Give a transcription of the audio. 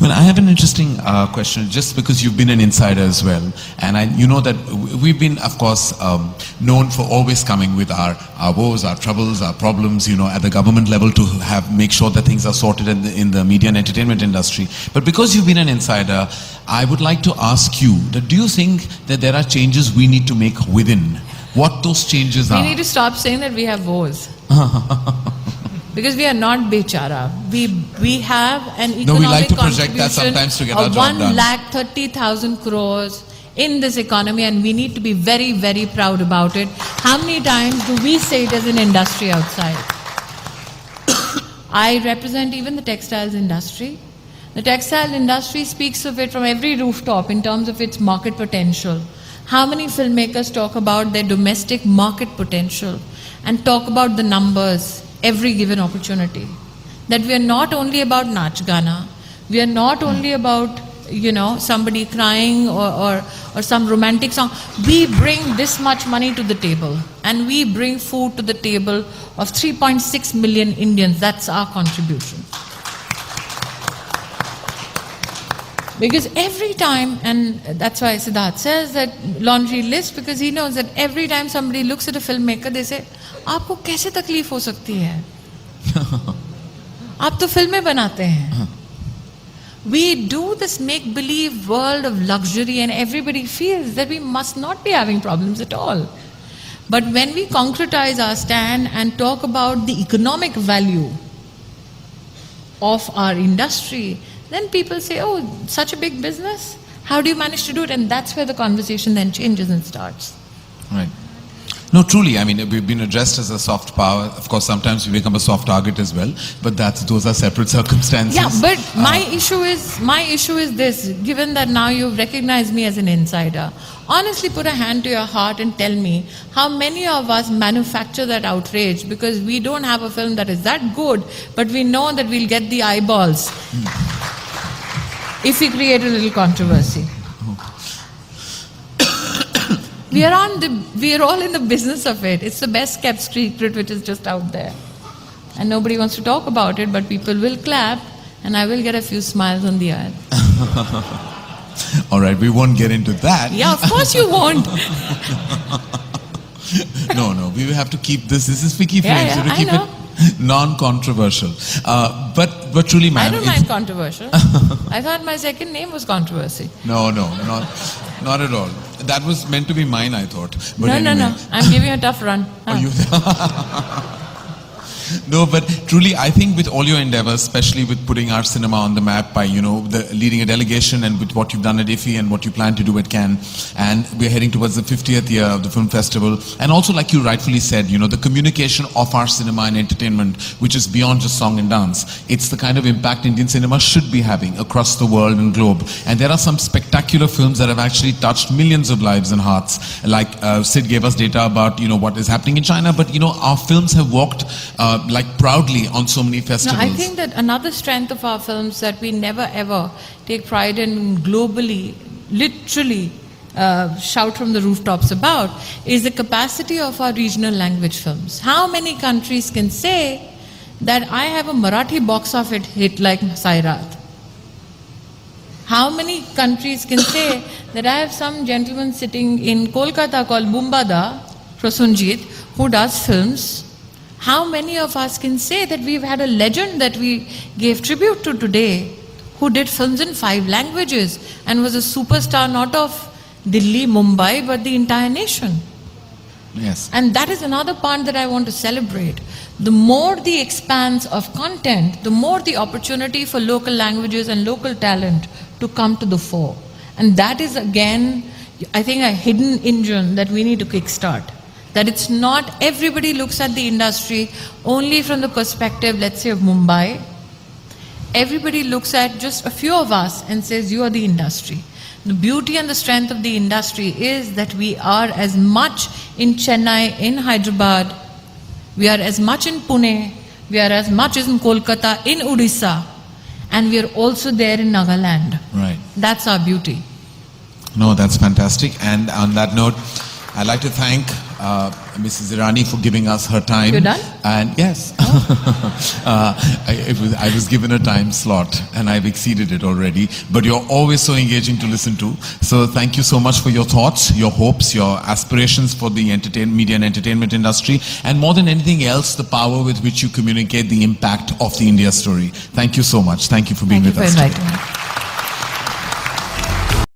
Well, I have an interesting question, just because you've been an insider as well, and you know that we've been, of course, known for always coming with our woes, our troubles, our problems, you know, at the government level to make sure that things are sorted in the media and entertainment industry. But because you've been an insider, I would like to ask you that do you think that there are changes we need to make within? What those changes are? We need to stop saying that we have woes. Because we are not bechara. We have an economic we like to project that sometimes to get our of job done. 1,30,000 crores in this economy, and we need to be very, very proud about it. How many times do we say it as an industry outside? I represent even the textiles industry. The textile industry speaks of it from every rooftop in terms of its market potential. How many filmmakers talk about their domestic market potential and talk about the numbers every given opportunity? That we are not only about Nach Gana, we are not only about, you know, somebody crying or some romantic song. We bring this much money to the table, and we bring food to the table of 3.6 million Indians. That's our contribution. Because every time, and that's why Siddharth says that laundry list, because he knows that every time somebody looks at a filmmaker, they say, आपको कैसे तकलीफ हो सकती है? आप तो फिल्में बनाते हैं. We do this make-believe world of luxury, and everybody feels that we must not be having problems at all. But when we concretize our stand and talk about the economic value of our industry, then people say, oh, such a big business? How do you manage to do it? And that's where the conversation then changes and starts. Right. No, truly, I mean, we've been addressed as a soft power. Of course, sometimes we become a soft target as well, but those are separate circumstances. Yeah, but my issue is this, given that now you've recognized me as an insider, honestly put a hand to your heart and tell me how many of us manufacture that outrage because we don't have a film that is that good, but we know that we'll get the eyeballs if we create a little controversy. We are all in the business of it. It's the best kept secret which is just out there. And nobody wants to talk about it, but people will clap and I will get a few smiles on the eye. All right, we won't get into that. Yeah, of course you won't. No, we will have to keep this. This is Vicky Frames. Yeah, We have to keep it non-controversial. But truly, ma'am, I don't mind controversial. I thought my second name was controversy. No, not at all. That was meant to be mine, I thought. But No. anyway. I'm giving you a tough run. No, but truly, I think with all your endeavors, especially with putting our cinema on the map by, leading a delegation and with what you've done at IFFI and what you plan to do at Cannes, and we're heading towards the 50th year of the film festival, and also like you rightfully said, the communication of our cinema and entertainment, which is beyond just song and dance. It's the kind of impact Indian cinema should be having across the world and globe. And there are some spectacular films that have actually touched millions of lives and hearts. Like Sid gave us data about, what is happening in China, but, our films have walked proudly on so many festivals. No, I think that another strength of our films that we never ever take pride in globally, literally shout from the rooftops about, is the capacity of our regional language films. How many countries can say that I have a Marathi box office hit like Sairat? How many countries can say that I have some gentleman sitting in Kolkata called Bumbada, Prasunjit, who does films? How many of us can say that we've had a legend that we gave tribute to today who did films in 5 languages and was a superstar not of Delhi, Mumbai, but the entire nation? Yes. And that is another part that I want to celebrate. The more the expanse of content, the more the opportunity for local languages and local talent to come to the fore. And that is again, I think, a hidden engine that we need to kickstart. That it's not everybody looks at the industry only from the perspective, let's say, of Mumbai. Everybody looks at just a few of us and says, you are the industry. The beauty and the strength of the industry is that we are as much in Chennai, in Hyderabad, we are as much in Pune, we are as much as in Kolkata, in Odisha, and we are also there in Nagaland. Right. That's our beauty. No, that's fantastic. And on that note, I'd like to thank Mrs. Irani for giving us her time. You're done? And yes, I was given a time slot and I've exceeded it already. But you're always so engaging to listen to. So thank you so much for your thoughts, your hopes, your aspirations for the media and entertainment industry, and more than anything else, the power with which you communicate the impact of the India story. Thank you so much. Thank you for being with us. Thank you for inviting me.